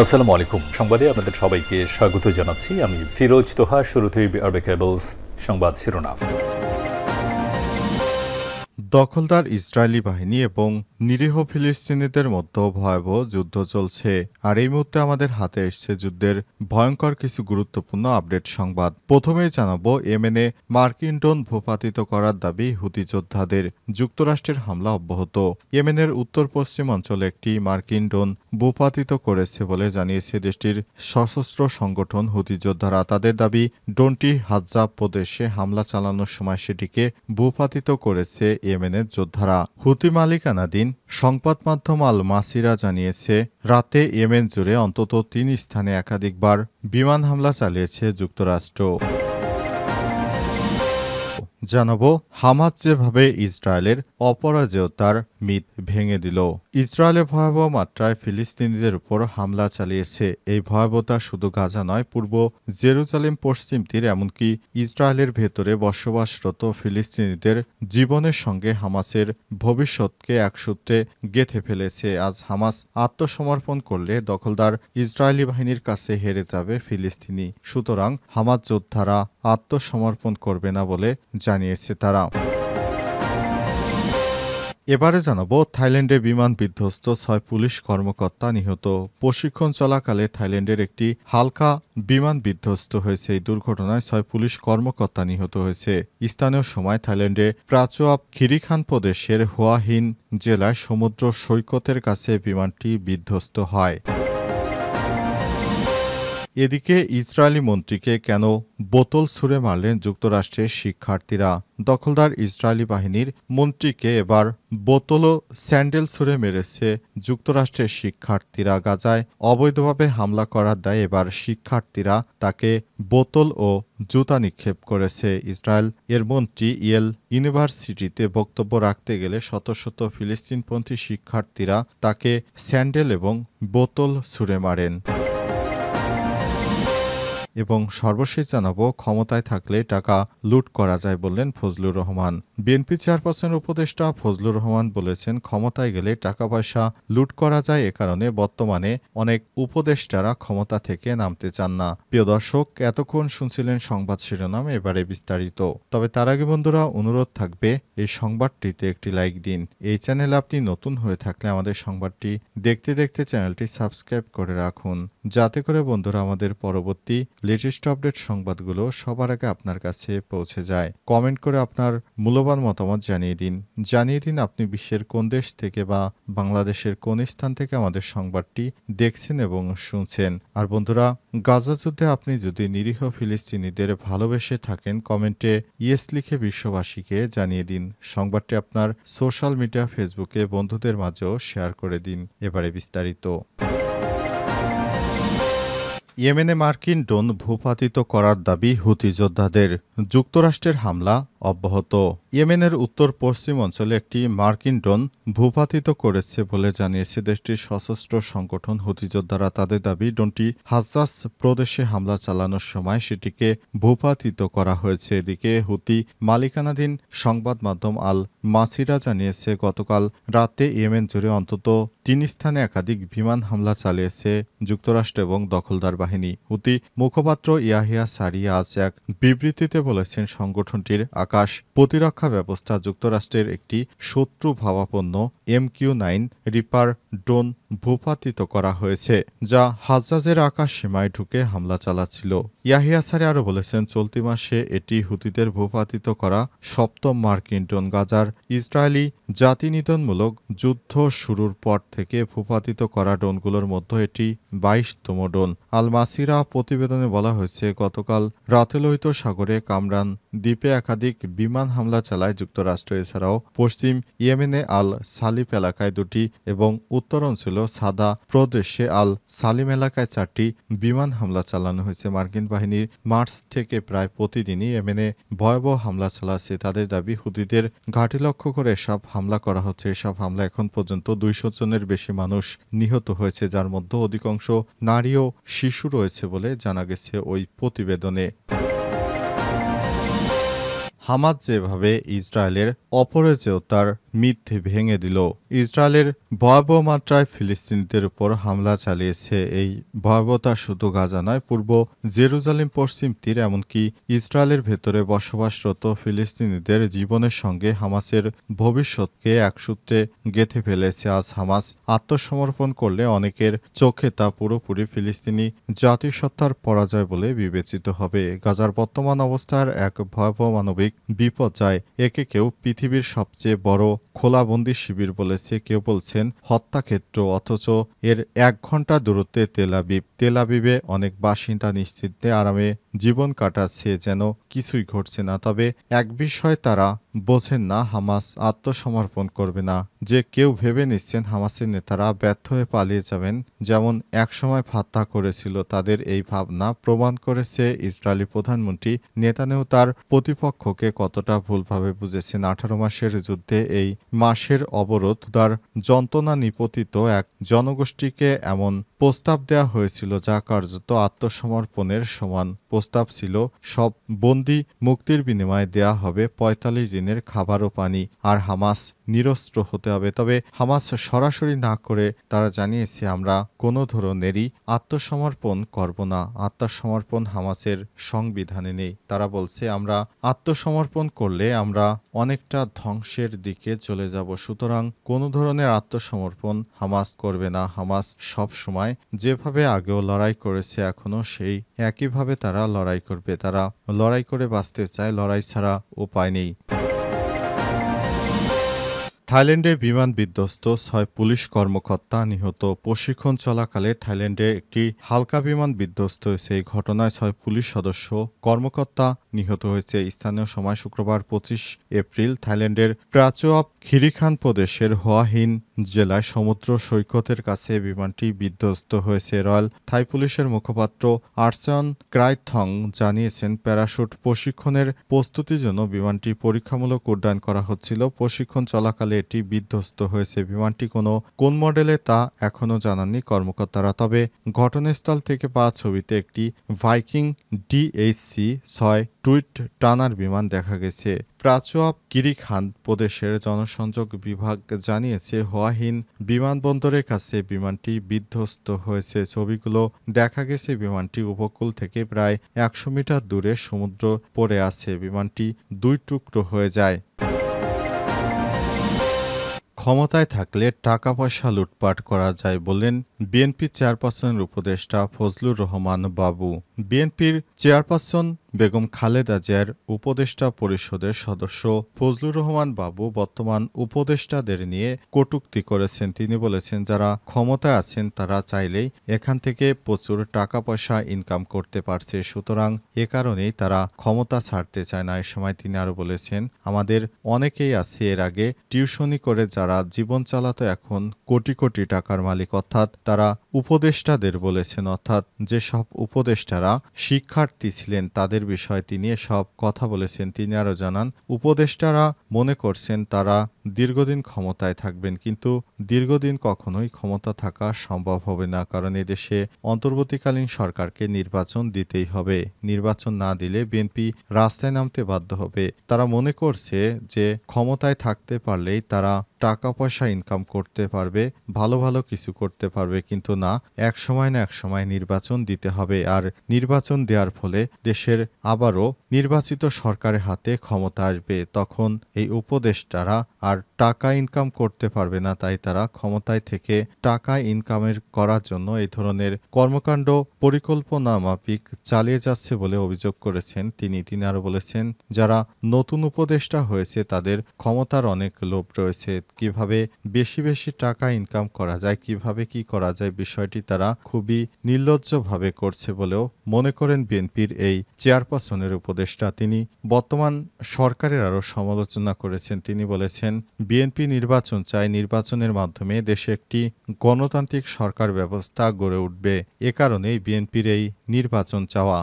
আসসালামু আলাইকুম। সংবাদে আপনাদের সবাইকে স্বাগত জানাচ্ছি। আমি ফিরোজ তোহা। শুরুতেই আরবে কেবলস সংবাদ শিরোনাম। দখলদার ইসরায়েলি বাহিনী এবং নিরীহ ফিলিস্তিনিদের মধ্যে ভয়াবহ যুদ্ধ চলছে। আর এই মুহূর্তে আমাদের হাতে এসছে যুদ্ধের ভয়ঙ্কর কিছু গুরুত্বপূর্ণ আপডেট সংবাদ। প্রথমেই জানাবো, ইয়েমেনে মার্কিন ড্রোন ভূপাতিত করার দাবি হুতি যোদ্ধাদের। যুক্তরাষ্ট্রের হামলা অব্যাহত। ইয়েমেনের উত্তর পশ্চিম অঞ্চলে একটি মার্কিন ড্রোন ভূপাতিত করেছে বলে জানিয়েছে দেশটির সশস্ত্র সংগঠন হুতি যোদ্ধারা। তাদের দাবি, ড্রোনটি হাজ্জাব প্রদেশে হামলা চালানোর সময় সেটিকে ভূপাতিত করেছে ইয়েমেনের যোদ্ধারা। হুতি মালিকানাধীন সংবাদ মাধ্যম আল মাসিরা জানিয়েছে, রাতে ইয়েমেন জুড়ে অন্তত ৩ স্থানে একাধিকবার বিমান হামলা চালিয়েছে যুক্তরাষ্ট্র। জানাবো, হামাস যেভাবে ইসরায়েলের অপরাজয়তার মিথ ভেঙে দিল। ইসরায়েলে ভয়াবহ মাত্রায় ফিলিস্তিনিদের উপর হামলা চালিয়েছে। এই ভয়াবহতা শুধু গাজা নয়, পূর্ব জেরুজালেম, পশ্চিম তীর, এমনকি ইসরায়েলের ভেতরে বসবাসরত ফিলিস্তিনিদের জীবনের সঙ্গে হামাসের ভবিষ্যৎকে একসূত্রে গেঁথে ফেলেছে। আজ হামাস আত্মসমর্পণ করলে দখলদার ইসরায়েলি বাহিনীর কাছে হেরে যাবে ফিলিস্তিনি। সুতরাং হামাস যোদ্ধারা আত্মসমর্পণ করবে না বলে জানিয়েছে তারা। এবারে জানাবো, থাইল্যান্ডে বিমান বিধ্বস্ত, ৬ পুলিশ কর্মকর্তা নিহত। প্রশিক্ষণ চলাকালে থাইল্যান্ডের একটি হালকা বিমান বিধ্বস্ত হয়েছে। এই দুর্ঘটনায় ৬ পুলিশ কর্মকর্তা নিহত হয়েছে। স্থানীয় সময় থাইল্যান্ডে প্রাচুয়াপ খিরিখান প্রদেশের হুয়াহিন জেলায় সমুদ্র সৈকতের কাছে বিমানটি বিধ্বস্ত হয়। এদিকে ইসরায়েলি মন্ত্রীকে কেন বোতল ছুঁড়ে মারলেন যুক্তরাষ্ট্রের শিক্ষার্থীরা। দখলদার ইসরায়েলি বাহিনীর মন্ত্রীকে এবার বোতল ও স্যান্ডেল ছুঁড়ে মেরেছে যুক্তরাষ্ট্রের শিক্ষার্থীরা। গাজায় অবৈধভাবে হামলা করার দায়ে এবার শিক্ষার্থীরা তাকে বোতল ও জুতা নিক্ষেপ করেছে। ইসরায়েল এর মন্ত্রী ইয়েল ইউনিভার্সিটিতে বক্তব্য রাখতে গেলে শত শত ফিলিস্তিনপন্থী শিক্ষার্থীরা তাকে স্যান্ডেল এবং বোতল ছুঁড়ে মারেন। এবং সর্বশেষ জানাবো, ক্ষমতায় থাকলে টাকা লুট করা যায় বললেন ফজলুর রহমান। বিএনপি চেয়ারপারসনের উপদেষ্টা ফজলুর রহমান বলেছেন, ক্ষমতায় গেলে টাকা পয়সা লুট করা যায়। এ কারণে বর্তমানে অনেক উপদেষ্টারা ক্ষমতা থেকে নামতে চান না। প্রিয় দর্শক, এতক্ষণ শুনছিলেন সংবাদ শিরোনাম, এবারে বিস্তারিত। তবে তার আগে বন্ধুরা, অনুরোধ থাকবে এই সংবাদটিতে একটি লাইক দিন। এই চ্যানেলে আপনি নতুন হয়ে থাকলে আমাদের সংবাদটি দেখতে দেখতে চ্যানেলটি সাবস্ক্রাইব করে রাখুন, যাতে করে বন্ধুরা আমাদের পরবর্তী লেটেস্ট আপডেট সংবাদগুলো সবার আগে আপনার কাছে পৌঁছে যায়। কমেন্ট করে আপনার মূল্যবান মতামত জানিয়ে দিন আপনি বিশ্বের কোন দেশ থেকে বা বাংলাদেশের কোন স্থান থেকে আমাদের সংবাদটি দেখছেন এবং শুনছেন। আর বন্ধুরা, গাজা যুদ্ধে আপনি যদি নিরীহ ফিলিস্তিনিদের ভালোবেসে থাকেন, কমেন্টে ইয়েস লিখে বিশ্ববাসীকে জানিয়ে দিন। সংবাদটি আপনার সোশ্যাল মিডিয়া, ফেসবুকে বন্ধুদের মাঝেও শেয়ার করে দিন। এবারে বিস্তারিত। ইয়েমেনে মার্কিন ড্রোন ভূপাতিত করার দাবি হুতি যোদ্ধাদের। যুক্তরাষ্ট্রের হামলা অব্যাহত। ইয়েমেনের উত্তর পশ্চিম অঞ্চলে একটি মার্কিন ড্রোন ভূপাতিত করেছে বলে জানিয়েছে দেশটির সশস্ত্র সংগঠন হুতি যোদ্ধারা। তাদের দাবি, ড্রোনটি হাজ্জাজ প্রদেশে হামলা চালানোর সময় সেটিকে ভূপাতিত করা হয়েছে। এদিকে হুতি মালিকানাধীন সংবাদ মাধ্যম আল মাসিরা জানিয়েছে, গতকাল রাতে ইয়েমেন জুড়ে অন্তত ৩ স্থানে একাধিক বিমান হামলা চালিয়েছে যুক্তরাষ্ট্র এবং দখলদার বাহিনী। হুতি মুখপাত্র ইয়াহিয়া সারিয়া আজ এক বিবৃতিতে বলেছেন, সংগঠনটির আকাশ প্রতিরক্ষা ব্যবস্থা যুক্তরাষ্ট্রের একটি শত্রু ভাবাপন্ন MQ-9 রিপার ড্রোন ভূপাতিত করা হয়েছে, যা হাজ্জাজের আকাশ সীমায় ঢুকে হামলা চালাচ্ছিল। ইয়াহিয়া সারি আরও বলেছেন, চলতি মাসে এটি হুতিদের ভূপাতিত করা ৭ম মার্কিন ড্রোন। গাজার ইসরায়েলি জাতিনিধনমূলক যুদ্ধ শুরুর পর থেকে ভূপাতিত করা ড্রোনগুলোর মধ্যে এটি ২২তম ড্রোন। আল মাসিরা প্রতিবেদনে বলা হয়েছে, গতকাল রাতে লোহিত সাগরে কামরান দ্বীপে একাধিক বিমান হামলা চালায় যুক্তরাষ্ট্র। এছাড়াও পশ্চিম ইয়েমেনে আল সালিফ এলাকায় ২টি এবং উত্তর অঞ্চল সাদা প্রদেশে আল সালিম এলাকায় ৪টি বিমান হামলা চালানো হয়েছে। মার্কিন বাহিনীর মার্চ থেকে প্রায় প্রতিদিনই ইয়েমেনে ভয়াবহ হামলা চালাচ্ছে। তাদের দাবি, হুতিদের ঘাঁটি লক্ষ্য করে এসব হামলা করা হচ্ছে। এসব হামলা এখন পর্যন্ত ২০০ জনের বেশি মানুষ নিহত হয়েছে, যার মধ্যে অধিকাংশ নারী ও শিশু রয়েছে বলে জানা গেছে ওই প্রতিবেদনে। হামাস যেভাবে ইসরায়েলের অপরাজেয়তার মিথ ভেঙে দিল, ইসরায়েলের ভয়াবহ মাত্রায় ফিলিস্তিনিদের উপর হামলা চালিয়েছে। এই ভয়াবহতা শুধু গাজা নয়, পূর্ব জেরুজালেম, পশ্চিম তীর, এমনকি ইসরায়েলের ভেতরে বসবাসরত ফিলিস্তিনিদের জীবনের সঙ্গে হামাসের ভবিষ্যৎকে একসূত্রে গেঁথে ফেলেছে। আজ হামাস আত্মসমর্পণ করলে অনেকের চোখে তা পুরোপুরি ফিলিস্তিনি জাতিসত্তার পরাজয় বলে বিবেচিত হবে। গাজার বর্তমান অবস্থার এক ভয়াবহ মানবিক বিপর্যয়। একে কেউ পৃথিবীর সবচেয়ে বড় খোলাবন্দি শিবির বলেছে, কেউ বলছেন হত্যাক্ষেত্র, অথচ এর ১ ঘন্টা দূরত্বে তেল আবিবে অনেক বাসিন্দা নিশ্চিন্তে আরামে জীবন কাটাচ্ছে, যেন কিছুই ঘটছে না। তবে এক বিষয় তারা বোঝেন না, হামাস আত্মসমর্পণ করবে না। যে কেউ ভেবে নিচ্ছেন হামাসের নেতারা ব্যর্থ হয়ে পালিয়ে যাবেন, যেমন একসময় ফাত্তা করেছিল, তাদের এই ভাবনা প্রমাণ করেছে ইসরায়েলি প্রধানমন্ত্রী নেতানিয়াহু তার প্রতিপক্ষকে কতটা ভুলভাবে বুঝেছেন। ১৮ মাসের যুদ্ধে এই মাসের অবরোধ তার যন্ত্রণা নিপতিত এক জনগোষ্ঠীকে এমন প্রস্তাব দেওয়া হয়েছিল যা কার্যত আত্মসমর্পণের সমান। প্রস্তাব ছিল সব বন্দী মুক্তির বিনিময়ে দেয়া হবে ৪৫ দিনের খাবার ও পানি, আর হামাস নিরস্ত্র হতে হবে। তবে হামাস সরাসরি না করে তারা জানিয়েছে, আমরা কোনো ধরনেরই আত্মসমর্পণ করব না। আত্মসমর্পণ হামাসের সংবিধানে নেই। তারা বলছে, আমরা আত্মসমর্পণ করলে আমরা অনেকটা ধ্বংসের দিকে চলে যাব। সুতরাং কোনো ধরনের আত্মসমর্পণ হামাস করবে না। হামাস সব সময় যেভাবে আগেও লড়াই করেছে, এখনো সেই একইভাবে তারা লড়াই করবে। তারা লড়াই করে বাঁচতে চায়, লড়াই ছাড়া উপায় নেই। থাইল্যান্ডে বিমান বিধ্বস্ত, ৬ পুলিশ কর্মকর্তা নিহত। প্রশিক্ষণ চলাকালে থাইল্যান্ডে একটি হালকা বিমান বিধ্বস্ত হয়েছে। এই ঘটনায় ৬ পুলিশ সদস্য কর্মকর্তা নিহত হয়েছে। স্থানীয় সময় শুক্রবার ২৫ এপ্রিল থাইল্যান্ডের প্রাচুয়াপ খিরিখান প্রদেশের হোয়াহিন জেলায় সমুদ্র সৈকতের কাছে বিমানটি বিধ্বস্ত হয়েছে। রয়্যাল থাই পুলিশের মুখপাত্র আর্চন ক্রাইথং জানিয়েছেন, প্যারাশুট প্রশিক্ষণের প্রস্তুতির জন্য বিমানটি পরীক্ষামূলক উড্ডয়ন করা হচ্ছিল। প্রশিক্ষণ চলাকালে এটি বিধ্বস্ত হয়েছে। বিমানটি কোন মডেলে তা এখনও জানাননি কর্মকর্তারা। তবে ঘটনাস্থল থেকে পাওয়া ছবিতে একটি ভাইকিং DHC-৬ টুইট টানার বিমান দেখা গেছে। প্রাচুয়াপ কিরিখান প্রদেশের জনসংযোগ বিভাগ জানিয়েছে, হোয়াহিন বিমানবন্দরের কাছে বিমানটি বিধ্বস্ত হয়েছে। ছবিগুলো দেখা গেছে বিমানটি উপকূল থেকে প্রায় ১০০ মিটার দূরে সমুদ্র পড়ে আছে। বিমানটি ২ টুকরো হয়ে যায়। ক্ষমতায় থাকলে টাকা পয়সা লুটপাট করা যায় বললেন বিএনপি চেয়ারপারসনের উপদেষ্টা ফজলুর রহমান বাবু। বিএনপির চেয়ারপারসন বেগম খালেদা জিয়ার উপদেষ্টা পরিষদের সদস্য ফজলুর রহমান বাবু বর্তমান উপদেষ্টাদের নিয়ে কটূক্তি করেছেন। তিনি বলেছেন, যারা ক্ষমতায় আছেন তারা চাইলেই এখান থেকে প্রচুর টাকা পয়সা ইনকাম করতে পারছে, সুতরাং এ কারণেই তারা ক্ষমতা ছাড়তে চায় না। এ সময় তিনি আরও বলেছেন, আমাদের অনেকেই আছে এর আগে টিউশনি করে যারা জীবন চালাতো এখন কোটি কোটি টাকার মালিক, অর্থাৎ তারা উপদেষ্টাদের বলেছেন, অর্থাৎ যেসব উপদেষ্টারা শিক্ষার্থী ছিলেন তাদের বিষয়ে তিনি সব কথা বলেছেন। তিনি আরও জানান, উপদেষ্টারা মনে করছেন তারা দীর্ঘদিন ক্ষমতায় থাকবেন, কিন্তু দীর্ঘদিন কখনোই ক্ষমতা থাকা সম্ভব হবে না, কারণ এদেশে অন্তর্বর্তীকালীন সরকারকে নির্বাচন দিতেই হবে। নির্বাচন না দিলে বিএনপি রাস্তায় নামতে বাধ্য হবে। তারা মনে করছে যে ক্ষমতায় থাকতে পারলেই তারা টাকা পয়সা ইনকাম করতে পারবে, ভালো ভালো কিছু করতে পারবে, কিন্তু না, এক সময় না এক সময় নির্বাচন দিতে হবে। আর নির্বাচন দেওয়ার ফলে দেশের আবারও নির্বাচিত সরকারের হাতে ক্ষমতা আসবে। তখন এই উপদেষ্টারা আর টাকা ইনকাম করতে পারবে না, তাই তারা ক্ষমতায় থেকে টাকা ইনকামের করার জন্য এই ধরনের কর্মকাণ্ড পরিকল্পনা মাফিক চালিয়ে যাচ্ছে বলে অভিযোগ করেছেন তিনি। আরও বলেছেন, যারা নতুন উপদেষ্টা হয়েছে তাদের ক্ষমতার অনেক লোভ রয়েছে, কিভাবে বেশি বেশি টাকা ইনকাম করা যায়, কিভাবে কি করা যায়, বিষয়টি তারা খুবই নির্লজ্জভাবে করছে বলেও মনে করেন বিএনপির এই চেয়ারপারসনের উপদেষ্টা। তিনি বর্তমান সরকারের আরও সমালোচনা করেছেন। তিনি বলেছেন, বিএনপি নির্বাচন চায়, নির্বাচনের মাধ্যমে দেশে একটি গণতান্ত্রিক সরকার ব্যবস্থা গড়ে উঠবে, এ কারণেই বিএনপির এই নির্বাচন চাওয়া।